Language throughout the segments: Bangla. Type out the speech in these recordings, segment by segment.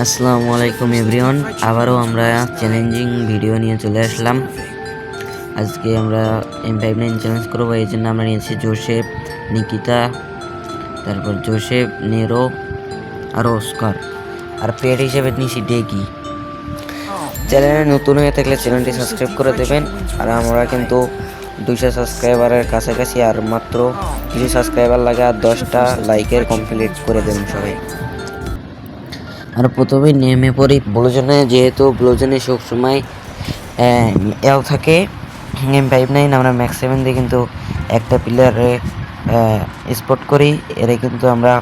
আসসালামু আলাইকুম এভরিওয়ান। আবারও আমরা চ্যালেঞ্জিং ভিডিও নিয়ে চলে আসলাম। আজকে আমরা M59 চ্যালেঞ্জ করবো, এই জন্য আমরা নিয়েছি জোসেফ, নিকিতা, তারপর জোসেফ, নেরো আর অস্কার, আর পেড হিসেবে নিয়েছি ডেকি। চ্যানেলে নতুন হয়ে থাকলে চ্যানেলটি সাবস্ক্রাইব করে দেবেন। আর আমরা কিন্তু 200 সাবস্ক্রাইবারের কাছাকাছি, আর মাত্র কিছু সাবস্ক্রাইবার লাগে, আর 10টা লাইকের কমপ্লিট করে দেবেন সবাই। আর প্রথমে নেমে পড়ি ব্লুজনে, যেহেতু ব্লুজনে সবসময় এল থাকে। M59 আমরা ম্যাক্স 7 দিয়ে কিন্তু একটা প্লেয়ারে স্পট করি, এরে কিন্তু আমরা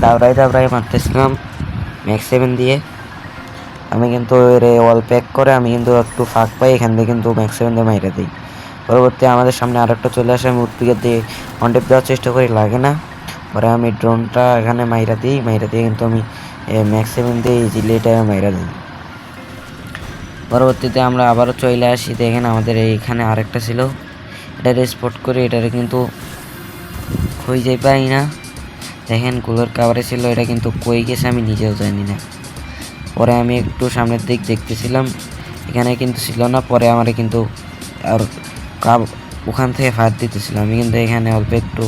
দাবড়াই মারতেছিলাম ম্যাক্স 7 দিয়ে। আমি কিন্তু এরে ওয়াল প্যাক করে আমি কিন্তু একটু ফাঁক পাই, এখান থেকে কিন্তু ম্যাক্স 7 দিয়ে মাইরা দিই। পরবর্তী আমাদের সামনে আরেকটা চলে আসে, আমি উৎপিকে দিয়ে কন্টেপ দেওয়ার চেষ্টা করি, লাগে না। পরে আমি ড্রোনটা এখানে মাইরা দিয়ে কিন্তু আমি ম্যাক্স 7 দিয়ে ইজিলি এটা মাইরা দিই। পরবর্তীতে আমরা আবারও চলে আসি, দেখেন আমাদের এইখানে আরেকটা ছিল, এটারে স্পট করে এটারে কিন্তু খুঁজে পাই না। দেখেন কুলোর কাভারে ছিল, এটা কিন্তু কই গেছে আমি নিজেও জানি না। পরে আমি একটু সামনের দিক দেখতেছিলাম, এখানে কিন্তু ছিল না। পরে আমার কিন্তু আর ওখান থেকে ফায়ার দিতেছিল, আমি কিন্তু এখানে অল্প একটু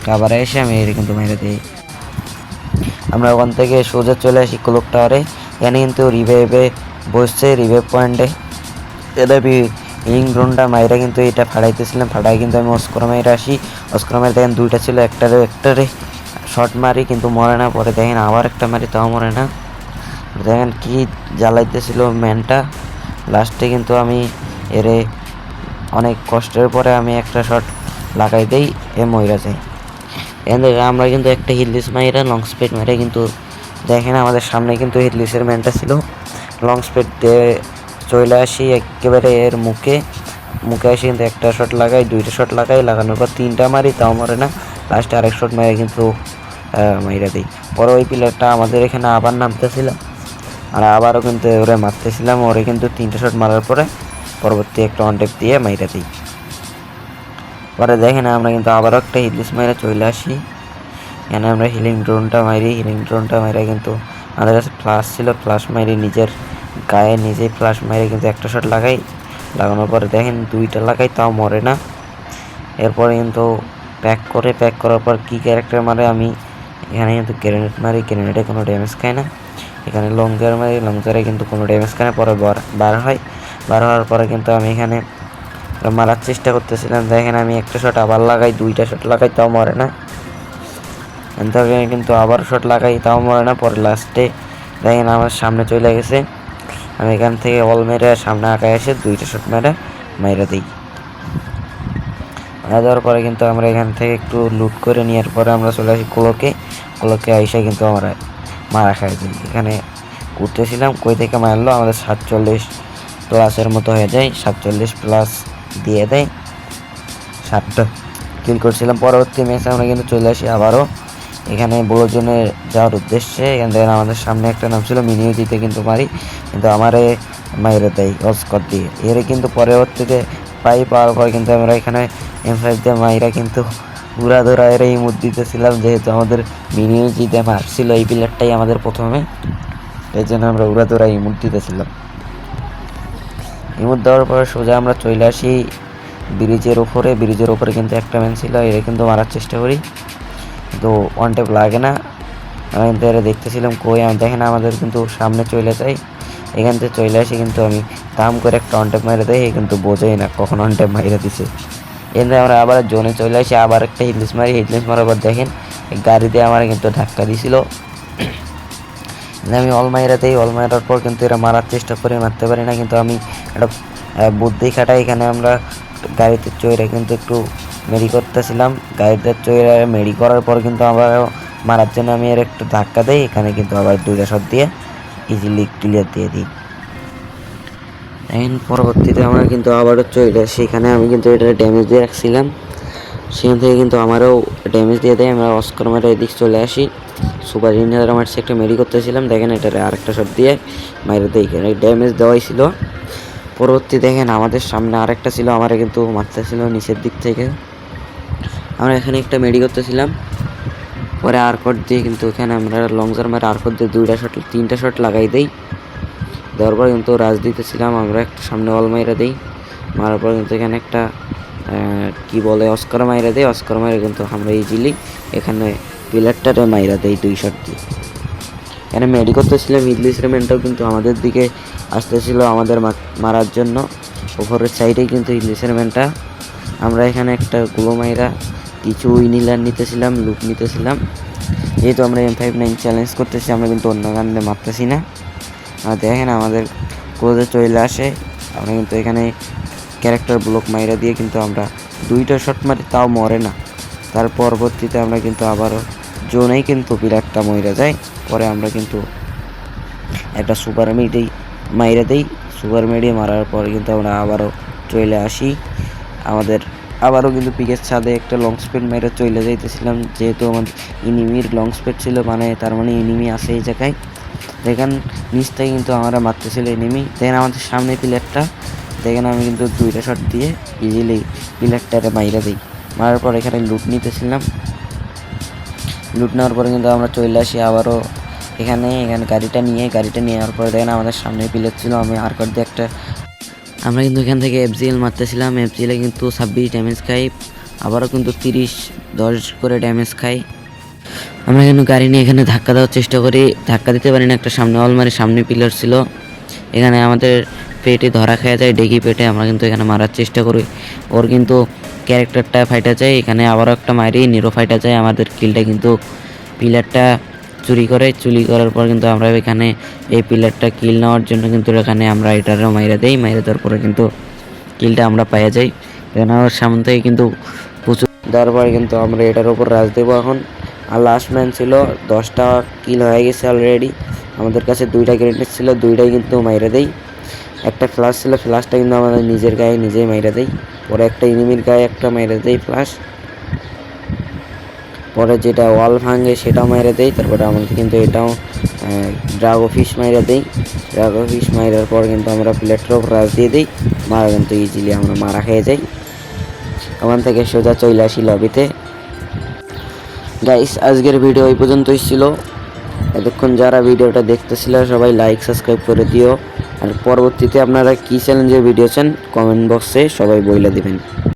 কাভারে এসে আমি এটা কিন্তু মেরে দিই। আমরা ওখান থেকে সোজা চলে আসি ক্লক টাওয়ারে, এখানে কিন্তু রিভাইভে বসছে, রিভাইভ পয়েন্টে। এটা হিলিং ড্রোনটা মাইরা কিন্তু এটা ফাড়াইতেছিলাম, ফাড়াই কিন্তু আমি অস্কর মাইরা আসি। অস্কর মাইরে দেখেন দুইটা ছিল, একটারে শর্ট মারি কিন্তু মরে না। পরে দেখেন আবার একটা মারি, তাও মরে না। দেখেন কি জ্বালাইতেছিল ম্যানটা। লাস্টে কিন্তু আমি এরে অনেক কষ্টের পরে আমি একটা শট লাগাই দেই, মইরা যাই। আমরা কিন্তু একটা হিটলিস মাইরা লং স্পিড মারে কিন্তু দেখেন আমাদের সামনে কিন্তু হিটলিসের ম্যানটা ছিল। লং স্পিড দিয়ে চলে আসি একেবারে এর মুখে আসি, কিন্তু একটা শট লাগাই, দুইটা শট লাগাই, লাগানোর পর তিনটা মারি, তাও মরে না। লাস্টে আরেক শট মারে কিন্তু মাইরা দিই। পরে ওই প্লেয়ারটা আমাদের এখানে আবার নামতেছিল, আর আবারও কিন্তু ওরে মারতেছিলাম। ওরে কিন্তু তিনটা শট মারার পরে পরবর্তী একটা অনটেপ দিয়ে মাইরা দিই। পরে দেখেন আমরা কিন্তু আবারও একটা হিটলিস মাইরা চলে আসি, এখানে আমরা হিলিং ড্রোনটা মাইরা কিন্তু আমাদের কাছে ফ্লাশ ছিল, ফ্লাশ মাইরে নিজের গায়ে নিজেই ফ্লাশ মাইরে কিন্তু একটা শট লাগাই, লাগানোর পরে দেখেন দুইটা লাগাই, তাও মরে না। এরপরে কিন্তু প্যাক করার পর কি ক্যারেক্টার মারে, আমি এখানে কিন্তু গ্রেনেড মারি, গ্রেনেডে কোনো ড্যামেজ খায় না। এখানে লং জার মারি, লং জারে কিন্তু কোনো ড্যামেজ খায় না। পরে বার হওয়ার পরে কিন্তু আমি এখানে মারার চেষ্টা করতেছিলাম, দেখেন আমি একটা শট আবার লাগাই, দুইটা শট লাগাই, তাও মরে না। কিন্তু আবার শট লাগাই, তাও মরে না। পরে লাস্টে দেখেন আমার সামনে চলে গেছে, আমি এখান থেকে অল মেরে সামনে আঁকায় এসে দুইটা শট মেরে দিই। মারা দেওয়ার পরে কিন্তু আমরা এখান থেকে একটু লুট করে নেওয়ার পরে আমরা চলে আসি ক্লকে আইসা কিন্তু আমরা মারা খাই দিই। এখানে ঘুরতেছিলাম, কই থেকে মারলো, আমাদের 47 প্লাসের মতো হয়ে যায়, 47 প্লাস দিয়ে দেয়, 7টা কিল করছিলাম। পরবর্তী ম্যাচে আমরা কিন্তু চলে আসি আবারও এখানে ব্লুজনে যাওয়ার উদ্দেশ্যে। এখান থেকে আমাদের সামনে একটা নাম ছিল মিনিও দিতে কিন্তু মারি, কিন্তু আমারে মাইরে দেয় অস্কর দিয়ে। এর কিন্তু পরবর্তীতে পাওয়ার পর কিন্তু আমরা এখানে M5 দিয়ে মাইরা কিন্তু ঘুরা ধরা এর ইমোট দিতেছিলাম, যেহেতু আমাদের মিনিও জিতে মারছিল এই প্লেয়ারটাই আমাদের প্রথমে, এই জন্য আমরা উড়া ধরা ইমোট দিতেছিলাম। ইমোট দেওয়ার পরে সোজা আমরা চলে আসি ব্রিজের উপরে কিন্তু একটা ম্যান ছিল, এরা কিন্তু মারার চেষ্টা করি, কিন্তু ওয়ান টেপ লাগে না। আমি কিন্তু এরা দেখতেছিলাম কই, আমি দেখেন আমাদের কিন্তু সামনে চলে যাই, এখান থেকে চলে আসি কিন্তু আমি দাম করে একটা ওয়ান টেপ মাইরে দেয়, কিন্তু বোঝেই না কখন ওয়ান টেপ মাইরে দিছে। এখানে আমরা আবার জোনে চলে আসি, আবার একটা হিটলিস মারার পর দেখেন গাড়ি দিয়ে আমার কিন্তু ধাক্কা দিছিল। আমি অল মারার পর কিন্তু এরা মারার চেষ্টা করে মারতে পারি না, কিন্তু আমি একটা বুদ্ধি খাটাই, এখানে আমরা গাড়িতে চড়ে কিন্তু একটু মেরি করতেছিলাম। গাড়িতে চড়ে মেরি করার পর কিন্তু আমরা মারার জন্য আমি এর একটু ধাক্কা দিই, এখানে কিন্তু আবার দুইটা শট দিয়ে ইজিলি ক্লিয়ার দিয়ে দিই। এখন পরবর্তীতে আমরা কিন্তু আবারও চলে সেখানে আমি কিন্তু এটা ড্যামেজ দিয়ে রাখছিলাম, সেখান থেকে কিন্তু আমারও ড্যামেজ দিয়ে দেয়। আমরা অস্কর মারে এদিক চলে আসি, সুপার ইঞ্জিনিয়ার আমার একটা মেরি করতেছিলাম, দেখেন এটারে আরেকটা শট দিয়ে মাইরে দেয়, ড্যামেজ দেওয়াই ছিল। পরবর্তী দেখেন আমাদের সামনে আরেকটা ছিল, আমার কিন্তু মারতেছিল নিচের দিক থেকে। আমরা এখানে একটা মেডি করতেছিলাম, পরে আরকট দিয়ে কিন্তু এখানে আমরা লং জার্মার আরকট দিয়ে 3টা শট লাগাই দেই। দেওয়ার পর কিন্তু রাজ দিতেছিলাম আমরা একটা সামনে অল মাইরা দেই। মারার পর কিন্তু এখানে একটা কি বলে অস্কার মাইরা দেই। অস্কার মাইরা কিন্তু আমরা ইজিলি এখানে পিলারটারে মাইরা দেই 2 শট দিয়ে। এখানে মেডি করতেছিলাম, ইংলিশ রেমেন্টটাও কিন্তু আমাদের দিকে আসতেছিল আমাদের মারার জন্য। উপরের সাইডেই কিন্তু ইংলিশ রেমেন্টটা। আমরা এখানে একটা গুলো মাইরা কিছু উইনিলার নিতেছিলাম, লুট নিতেছিলাম। যেহেতু আমরা M59 চ্যালেঞ্জ করতেছি, আমরা কিন্তু অন্য গানে মারতেছি না। আর দেখেন আমাদের ক্লোজে চলে আসে, আমরা কিন্তু এখানে ক্যারেক্টার ব্লক মাইরা দিয়ে কিন্তু আমরা 2টা শট মারি, তাও মরে না। তার পরবর্তীতে আমরা কিন্তু আবারও জোনেই কিন্তু পিলারটা মইরা যায়। পরে আমরা কিন্তু একটা সুপার মেডি মাইরা দেই। সুপার মেডি মারার পরে কিন্তু আমরা আবারও চলে আসি। আমাদের আবারও কিন্তু পিকের ছাদে একটা লং স্পিড মেরে চলে যাইতেছিলাম, যেহেতু আমাদের ইনিমির লং স্পিড ছিল, মানে তার মানে ইনিমি আছে এই জায়গায়। দেখেন নিচ থেকে কিন্তু আমরা মারতেছিল এনিমি। দেখেন আমাদের সামনে পিলারটা, দেখেন আমি কিন্তু 2টা শট দিয়ে ইজিলি পিলারটারে মাইরা দিই। মারার পর এখানে লুট নিতেছিলাম। লুট নেওয়ার পরে কিন্তু আমরা চলে আসি আবারও এখানে গাড়িটা নিয়ে যাওয়ার পরে দেখেন আমাদের সামনে পিলার ছিল। আমি আরকট দিয়ে একটা আমরা কিন্তু এখান থেকে FGL মারতেছিলাম। FGL কিন্তু 26 ড্যামেজ খাই, আবারও কিন্তু 30-10 করে ড্যামেজ খাই। আমরা কিন্তু গাড়ি নিয়ে এখানে ধাক্কা দেওয়ার চেষ্টা করি, ধাক্কা দিতে পারি না। একটা সামনে অলমারি সামনে পিলার ছিল, এখানে আমাদের পেটে ধরা খেয়ে যায়, ডেকি পেটে। আমরা কিন্তু এখানে মারার চেষ্টা করি, ওর কিন্তু ক্যারেক্টারটা ফাইটা যায়। এখানে আবারও একটা মারি, নিরো ফাইটা যায়। আমাদের কিলটা কিন্তু পিলারটা চুরি করার পর কিন্তু আমরা এখানে এই পিলারটা কিল নেওয়ার জন্য কিন্তু এখানে আমরা এটারও মাইরা দেই। মাইরা দেওয়ার পরে কিন্তু কিলটা আমরা পাইয়া যাই। এখানে আমার সামনে থেকে কিন্তু প্রচুর দেওয়ার পরে কিন্তু আমরা এটার উপর রাজ দেবো এখন। আর লাস্ট ম্যান ছিল, 10টা কিল হয়ে গেছে অলরেডি। আমাদের কাছে 2টা গ্রেনেড ছিল, 2টাই কিন্তু মাইরা দেই। একটা ফ্লাশ ছিল, ফ্লাশটা কিন্তু আমাদের নিজের গায়ে নিজেই মাইরা দেই। পরে একটা এনিমির গায়ে একটা মাইরা দেই ফ্লাশ। পরে যেটা ওয়াল ভাঙে সেটাও মাইরা দেই। তারপরে আমাদের কিন্তু এটাও ড্রাগো ফিশ মাইরা দেই। ড্রাগো ফিশ মাইরার পর কিন্তু আমরা প্লেটের উপর রাজ দিয়ে দিই। মারা কিন্তু ইজিলি আমরা মারা খেয়ে যাই। ওখান থেকে সোজা চলে আসি লবিতে। গাইস, আজকের ভিডিও এই পর্যন্তই ছিল। এতক্ষণ যারা ভিডিওটা দেখতেছিল সবাই লাইক সাবস্ক্রাইব করে দিও। আর পরবর্তীতে আপনারা কী চ্যালেঞ্জের ভিডিও চান কমেন্ট বক্সে সবাই বইলা দিবেন।